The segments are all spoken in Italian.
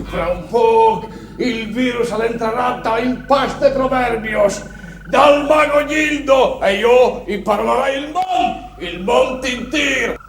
Fra un po' il virus entrerà da Impaste Proverbios, dal mago Gildo, e io imparerò il Mon Tintir.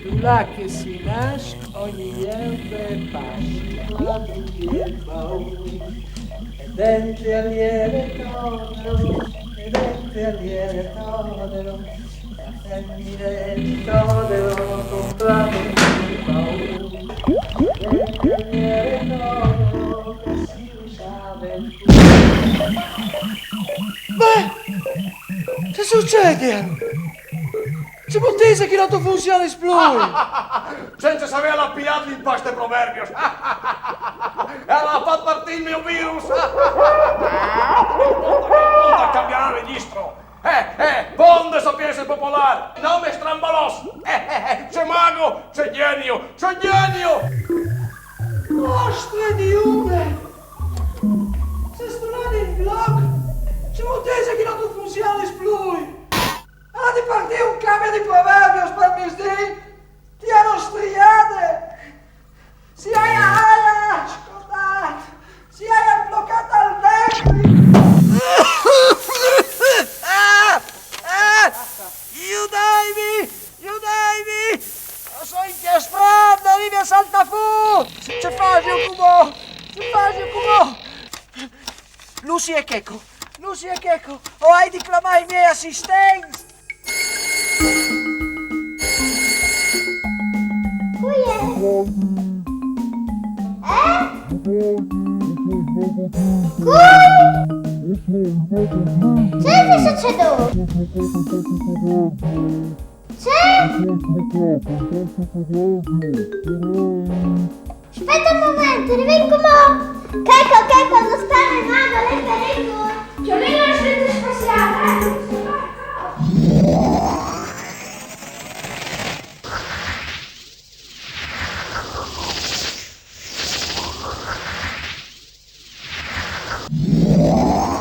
Tu là che si nasce, ogni niente pasce, quando il baule, e dente aliere todero, e dente aliere todero, la femmine di todero, comprato il baule, e dente aliere todero, che si usava il cuore. Beh, che succede? C'è bottese che l'auto funziona esplode! Senza sapere la pigliata l'Impaste Proverbios. E allora fa partire il mio virus. Non cambiare registro. Bonde sapienza popolare. Nome strambalos. C'è mago, c'è genio, c'è genio. Ostre di une! Se stonate in blog! C'è bottese che l'auto funziona esplode! Allora ti partì un cambio di proverbio per misdì, ti hanno striate, si hai ascoltato, si hai bloccato al vecchio. Aiutami, so inchiastrando, arrivi a saltafu, ci fai un cubo, Lucy e Checco, o hai diplomati i miei assistenti? C'è successo? C'è? Aspetta un momento, rivengo mo! Checco, non stare in mago, lei vengo! Ci vengo la scelta spaziale! Yeah.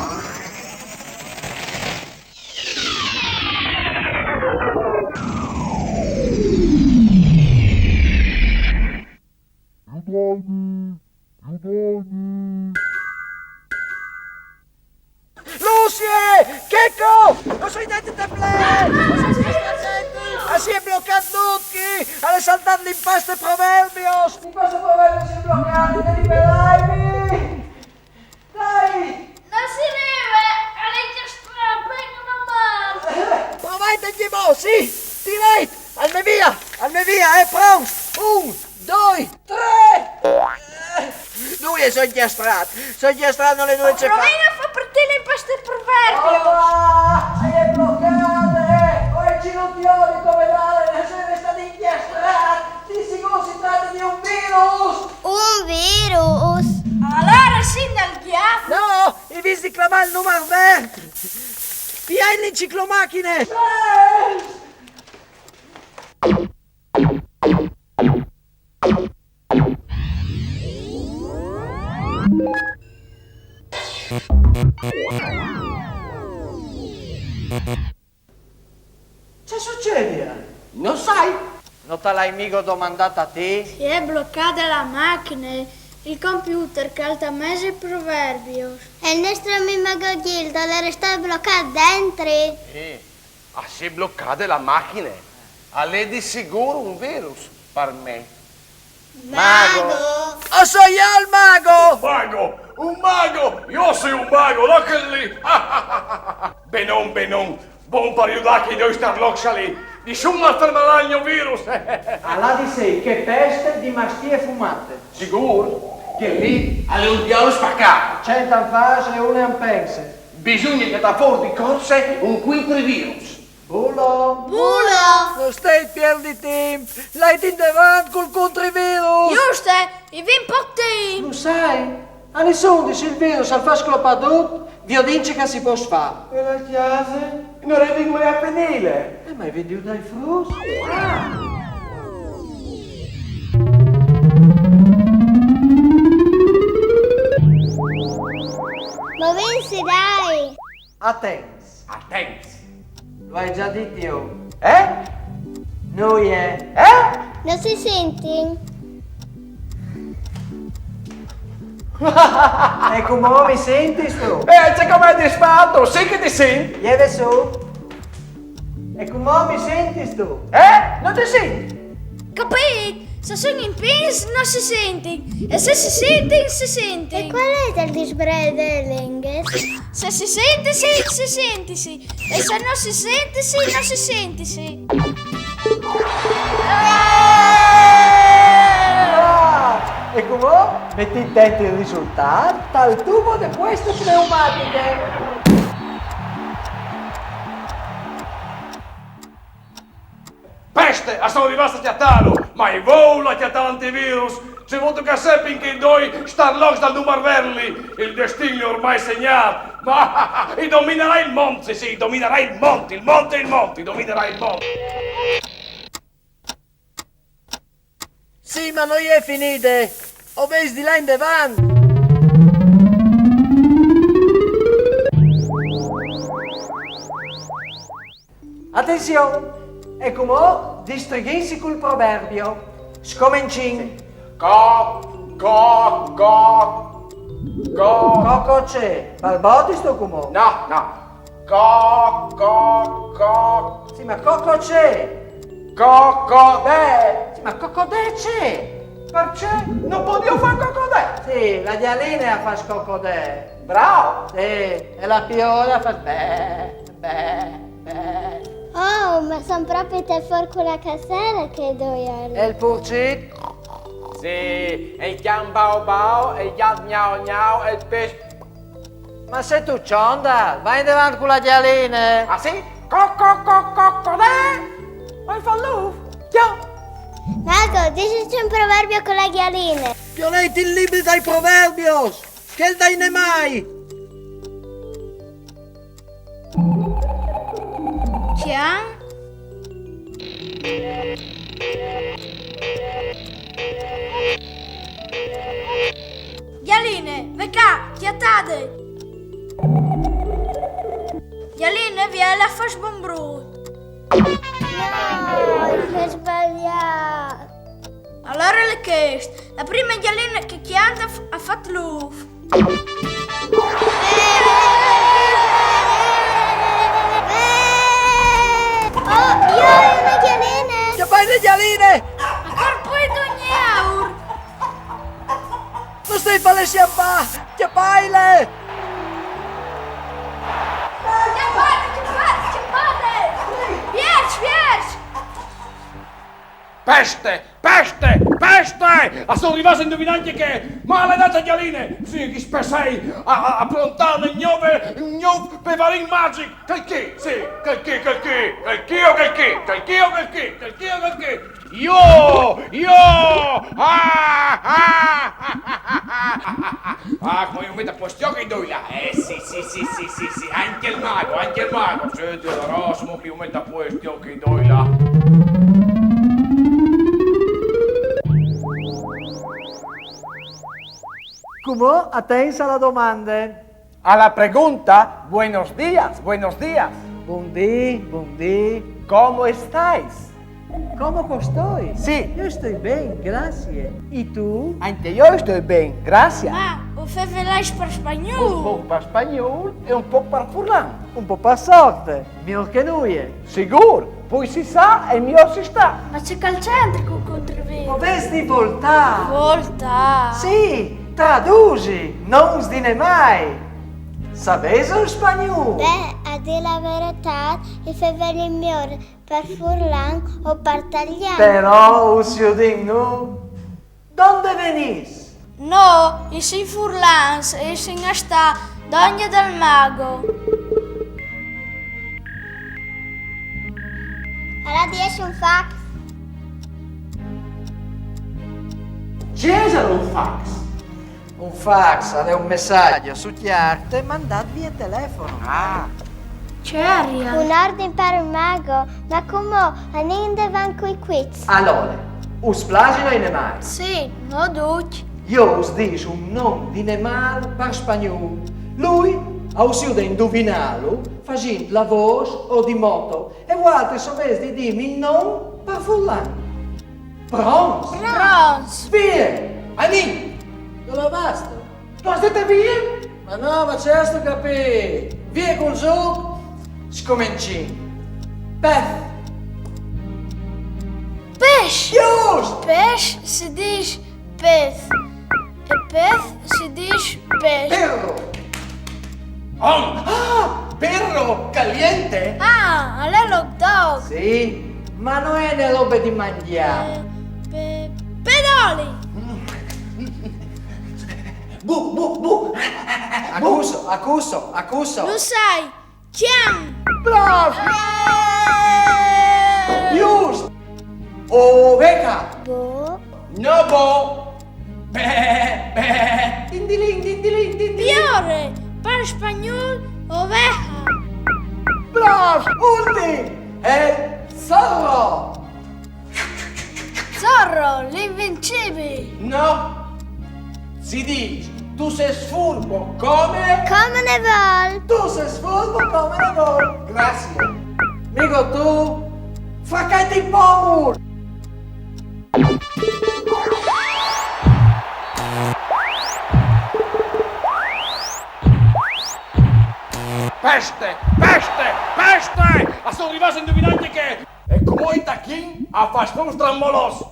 Lucie! Checco! Lo sono dentro te si è bloccato tutti! Alle saltato l'impasto e proverbios! L'impasto e proverbios si è bloccato, devi liberarmi! Dai! Non si deve, alle vengono male. Provate di mo, sì! Direi! Al me via, pronto! 1, 2, 3! Lui è soggiastrato le due cepate! Provino a far partire l'impasto e proverbio. Oh, è bloccate! Ora ci ginocchioni come dare, sono stati inchiastrati! Di sicuro si tratta di un virus! Un virus. Allora si dal ghiaccio. No! I visti clamare il numero verde! Via l'enciclomachine! Che succede? Non sai? Non te l'hai mica domandata a te? Si è bloccata la macchina, il computer calta mese proverbio. E il nostro amico Gildo le resta bloccato dentro. Sì. Si è bloccata la macchina. È di sicuro un virus per me. Mago. Oh, sono io il mago! Un mago! Io sono un mago, lo che lì! Benon, buon periodo che devo star lì. Nessuno fermerà il mio virus! Allora di sé, che peste di mastie fumate. Sicuro che lì è un diavolo spaccato. 100 an fase e una an pense. Bisogna che da fuori di corse un quinto virus. Bulo! Bulo. Non stai perdi tempo! L'hai in davanti col controvirus! Giusto, i vin potti. Lo sai? A nessuno se il virus al fa sclopadut, vi dice che si può fare. E la chiave? Non arrivi mai a finire. Ma hai venduto dai frus? Ma pensi dai. Attenti! Lo hai già detto io. Eh? Noi Non si senti? E come mi senti sto? C'è come ti sfatto, sì che ti senti. Lieve su. E come mi senti sto? Non ti senti? Capito? Se sono in pins non si senti. E se si sente, si E sente. qual è il disbrede dell'Inges? Se si sente, sì, si sente, sì. E se non si sente, sì, non si sente, sì. E come? Metti dentro il risultato dal tubo di queste pneumatiche. Peste, sono rimasto a talo, ma i vola a l'antivirus. C'è voluto che sappi che noi starlox dal numero verli. Il destino è ormai segnato. Ma dominerai il monte, sì, dominerai il monte, dominerai il monte. Sì, ma non è finite. Ho visto di là in davanti. Attenzione! E come? Distrighensi col proverbio. Scomincin. Co. Coco c'è. Balboti sto come? No. Co. Sì, ma Coco c'è. Cocodè. Sì, ma Cocodè c'è. Perché? Non potevo fare cocodè. Sì, la dialina fa scocodè. Bravo. Sì, e la piola fa beh. Oh, ma sono proprio te fuori con la cassera che doiano. E il purcit? Sì, e il can bao e il gat gnao e il pesce. Ma sei tu cionda? Vai in davanti con la dialina. Ah sì? Cocodè. Vai fallo. Ciao. Mago, dici un proverbio con le ghialine. Violetti il libro dai proverbios. Che dai ne mai? Chiam? Ghialine, venga, chiatate! Ghialine, vieni a fare sbombrut. No, che sbagliato. Allora allora le chiesto. La prima gallina che chianta ha fatto l'uovo. Oh, io ho una gallina. Che fai le galline? Ancora poi d'ogni euro. Non stai fare le sciappà! Che fai le? Che fate? Vieni! Peste! Peste! Peste! A sono arrivato a indovinare che maledette galline! Sì, che spesei a prontare il nuovo pevarin magic! Calchi! Sì! Calchi! Io! Ah, come io metto a posto che do là! Sì, anche il mago! Senti, la Rosmo che io metto a posto che do là! Come attenza la domanda? A la pregunta, buenos días. Buondì. ¿Cómo estáis? Come stai? Sí. Io sto bene, grazie. E tu? Anche yo estoy bien, gracias. Ma o fevelais per Un spagnolo? poco para español e un poco para furlan. Un po' per sorte, mio che noi. Sigur, poi si sa e mio si sta. Ma c'è calcentrico contro Ma me. vesti volta? Volta. Sì, traduci, non sdine mai. Sapete lo spagnolo? Beh, a dire la verità, il fevere migliore per furlan o per tagliare. Però, Usiodino, dove venis? No, is in Furlans e is in Asta, Dogna del Mago. Allora 10 un fax. Cesare un fax! Un fax è un messaggio su chiarte mandato via telefono. Ceria. Un ordine per un mago, ma come anende van coi quiz? Allora, us plagino in mai. Sì, no duc. Io us dico un nome di animale per spagnolo. Lui ha usato indovinarlo facendo la voce o di moto e voi altri sapete di dirmi il nome per fulano. Pronto? Bronze. Via! Anin! Dove basta? Tu siete via? Ma no, ma certo capì! Via col gioco! Scominci! Beth! Pesce. Giusto! Pesce si dice pez. E pez si dice pesce. Perro! On! Perro caliente? Ah, allora l'hot dog. Sì, ma non è una roba di mangiare. Pedali. Bu! Accuso! Lo sai. Chiam. Bravo! Giusto! Oveca! Boh. Nobo! Dindilin! Fiore. Per spagnolo, oveja. Bravo! Ulti! È Zorro! Zorro, l'invincibile. No! Si dice, tu sei sfurbo, come? Come ne vuol? Tu sei sfurbo come ne vuoi! Grazie! Mico tu! Faccati pomul! Peste! A sono arrivato a indovinare che è come i tachin a fare un strambolos!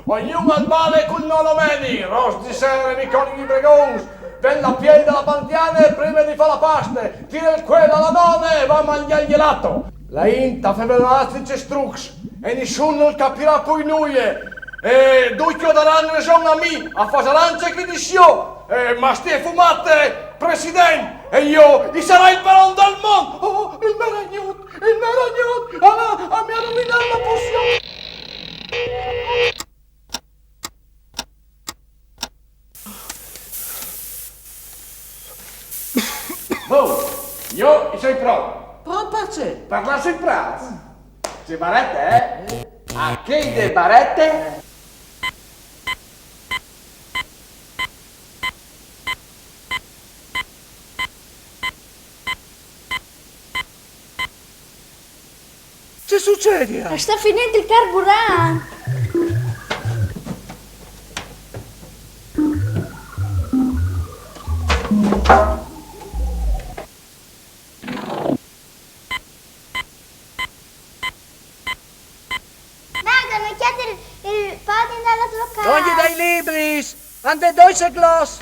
Ognuno al male con non lo vedi! Ros di sera, miconi di bregons! Ven la piede della pantiana prima di fare la pasta! Tira il quello alla donna e va a mangiare il gelato! La inta fa veloce strux e nessuno lo capirà poi noi! E ducchio daranno ragione a me a fare lancia che discio! Ma stie fumate, presidente! E io, sarà il baron del mondo! Oh, il meragnut! Ah, mi ha rovinato la pozione! Oh, io sei pronto! Propace! Parlasse in frase! Se barette, A che de barette? Ci succede? Sta finendo il carburante. Mago, non chiedi il pudding dalla tua casa. Non gli dai libri! Ande doi glas!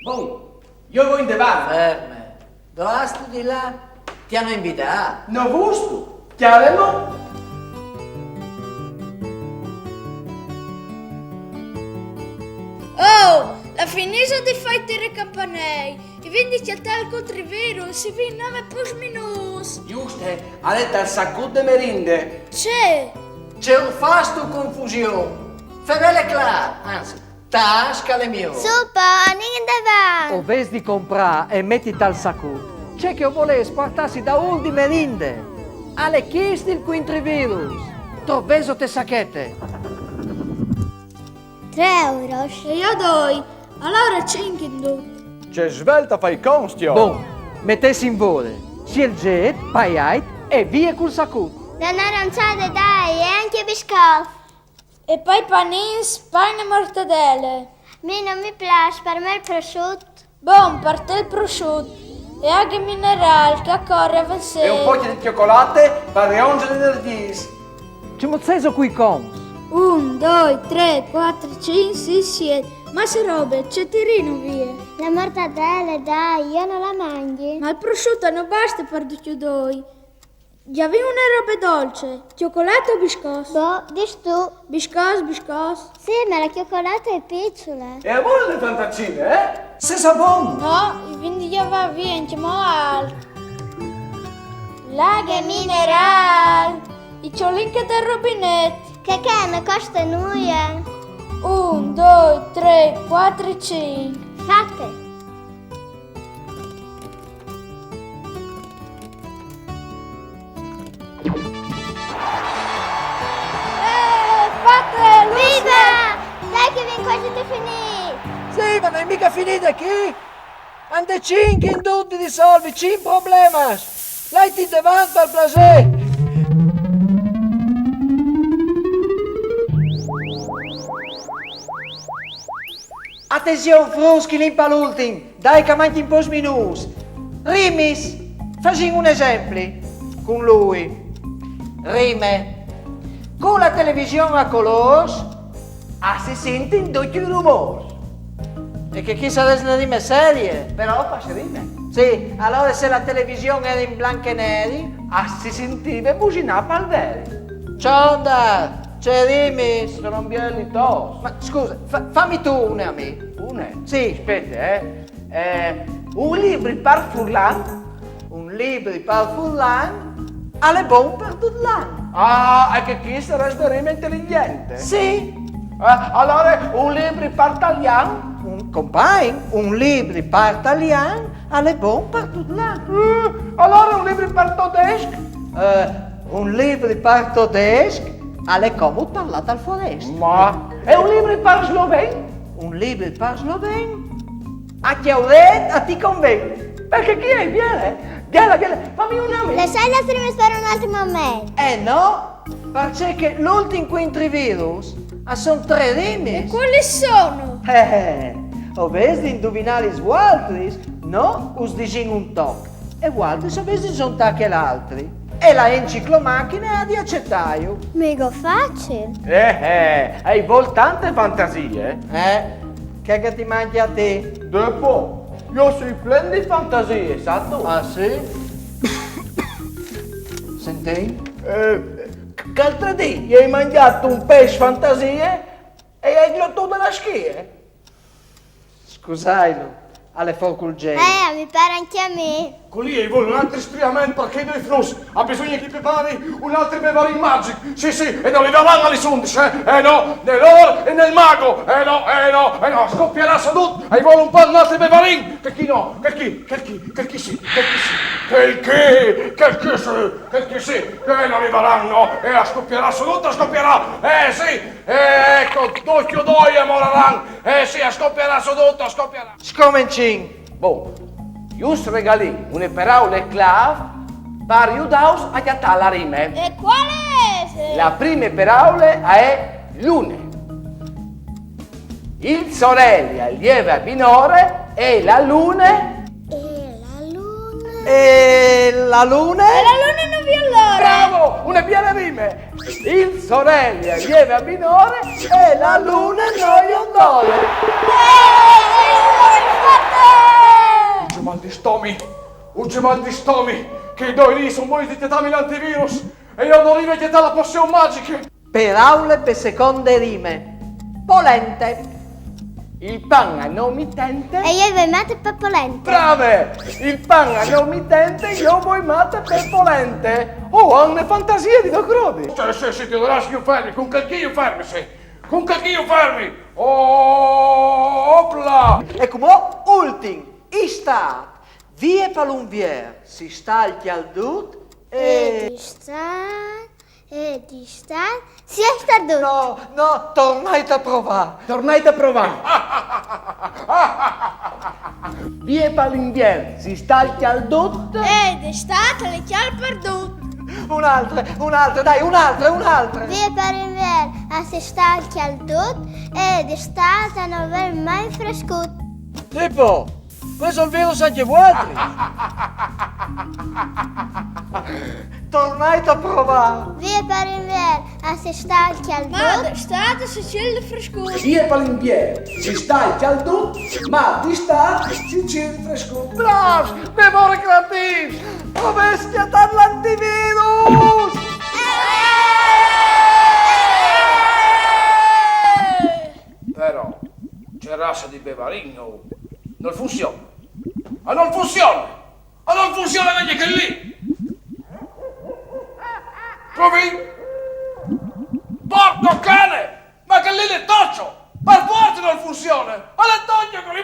Boh, io voglio in devan. Ferme. Dove studi là? Ti hanno invitato. No gusto. Chiaremo? Oh, la finisa di fare campanei. E quindi c'è tal contro il virus. Si vi 9 plus minus. Giusto, ha detto al sacco de merinde. C'è. C'è un fasto confusione. Fedele clar, anzi, tasca le mie. Super, in davanti. O vesi di comprare e metti al sacco. C'è che vuole spartarsi da un di merinde. Alle chiesti il quintrivirus. Troveso te sacchette. 3 euro. E io doi. Allora 5 in due. C'è svelta fai constio. Bon, mettessi in vole. Scelget, paiait e via col sacco. Da aranciate dai, e anche biscotti. E poi panins, pane e mortadelle. A me non mi piace, per me il prosciutto. Bon, parte il prosciutto. E anche minerale che accorre a E un versare. po' di cioccolate per le 11 venerdì. Ci mozzeso qui cons. 1, 2, 3, 4, 5, 6, 7. Ma se robe, c'è tirino via. La mortadella, dai, io non la mangio. Ma il prosciutto non basta per tutti due. Già vi una roba dolce. Cioccolato o biscotti? Boh, dici tu. Biscotti. Sì, ma la cioccolata è piccola. E a buone le fantaccine, eh? Se sa buon. No, quindi già va via, in al. Laga mineral. I ciolinche del robinetto. Che ne costa nulla? 1, 2, 3, 4, 5. Fatte. Fate, Viva! Dai che viene quasi di finire. Sì, ma non è mica finita qui. Ande 5 in tutti di solvi, 5 problemi. Lei ti davanti per piacere. Attenzione, Fruschi, limpa l'ultimo. Dai che manchi un po' minus. Rimis, facci un esempio con lui. Rime. Con la televisione a colori, si sente in tutti i rumori. E che chi sarà una rime serie? Però fa rime. Sì, allora se la televisione era in bianco e neri, Si sentiva bucinare palveri. Cionda, c'è Rimis. Sono un bielli tosto. Ma scusa, fammi tu una a me. Une? Sì, Aspetta, un libro per Furlan. un libro per Furlan, alle buon per tutto l'anno. Ah, e che chi sarà sta rima intelligente? Sì, Allora, un libro per Taglian. un libro per italiano, alle buon per tutto l'anno. Allora, un libro per tedesco. Un libro per tedesco, alle comodo parlato al forest. Ma, e un libro per sloven. Un libro per sloveno, a chiaudet a ti conviene. Perché chi è? Viene, fammi un nome. Le sai le rime per un altro momento. No, perché l'ultimo quintrivirus sono 3 rime. Quali sono? Ho visto di indovinare gli altri, no, us dicin un toc. E guarda, se avessi sono anche l'altri. E la enciclomacchina è di accettaio. Mega facile. Hai tante fantasie. Che ti mangi a te? Dopo, io sono pieno di fantasie, esatto. Ah sì? Senti? Che altro dì hai mangiato un pesce fantasie e hai glotto dalla schiena. Scusalo, alle fuoco il genio. Mi pare anche a me. Con lì vuole un altro spiamento perché noi flus ha bisogno che prepari un altro bevarin magic. Sì, sì, e non li davanti alle 11, eh no, nell'oro e nel mago, no, scoppierà tutto e vuole un po' un altro bevarin. Che chi no, che chi sì, che non li daranno, e scoppierà tutto, scoppierà, sì, ecco, d'occhio d'oia moraran, sì, scoppierà tutto, scoppierà. Scomencin. Bom, Ius regali une paraule clave per aiutarvi a chiattare la rime. E quale è? La prima paraula è lune. Il sorelle lieve minore e la luna. E la luna? E la luna non vi allora. Bravo! Una piena rime. Il sorelle lieve minore e la luna noiondole. Ugge mal di stomi, che i due lì sono voi di tetami l'antivirus e io non arrivo a chiedere la pozione magica. Paraule per seconde rime. Polente. Il pan a non mittente. E io voi mate per polente. Brave! Il pan a non mittente, io voi mate per polente. Oh, ha una fantasia di Docrodi. Sì, ti dovrà più fermi, con calchio fermi, sì. Con calchio fermi. Oh, opla! E come ultim, istat. Vie palumvier, si stalchi al dut E di sta, si è stato. No, tornate a provare. Tornate a provare. Vie palinvier, si stalchi al dut. Ed è stata le chiappe perdute. Un'altra, dai, un'altra. Vie per inver a si stalchi al dut ed è stata non aver mai frescut. Tipo, questo è il virus anche voi. Tornate a provare. Vie per inver a si stalchi al Ma dut è stata Sicilia frescura. Vie palinvier, si stalchi al dut, ma di sta si ci rinfresco. Bravo, memoria creativa. Come schiattare l'antivirus? Però, c'è razza di bevarino, non funziona. Non funziona meglio che lì. Provi? Porco cane! Ma che lì le toccio! Per forza non funziona! Ma le togno con i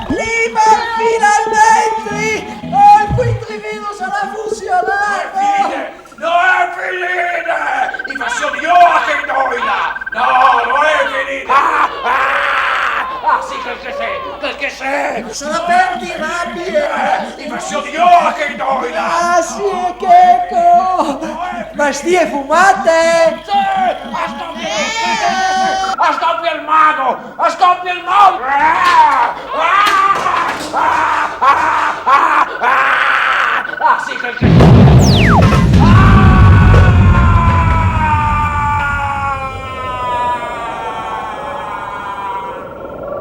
Lima, finalmente! Il quintrivirus ha funzionato! Non è finita! I passioni io che noia! No, non è finita! Sì, perché sei! Sono aperti rabbie! I passioni io che noia! Ah, sì, Checco! Ma stie fumate! Scoppia il mago! Scoppia il mago! Sì, perché...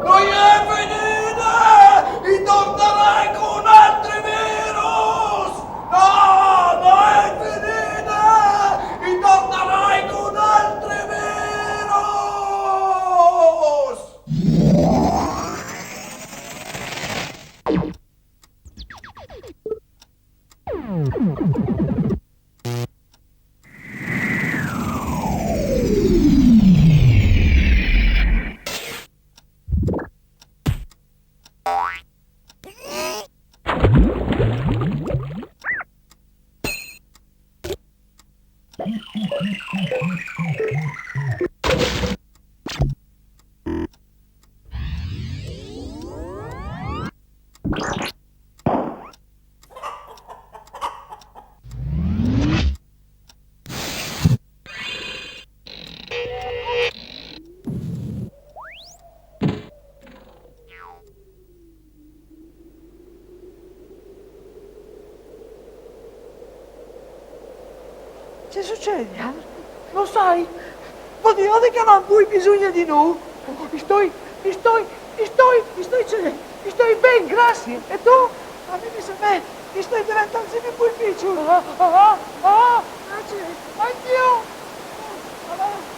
Non è finita! Ritornerai con altri virus! No, non è finita! Ritornerai con altri virus! Che succede? Lo sai? Oddio, che non hai bisogno di noi. Sto ben, grazie. E tu? A me sa me che stai diventando sempre più piccolo. Andio! Allora,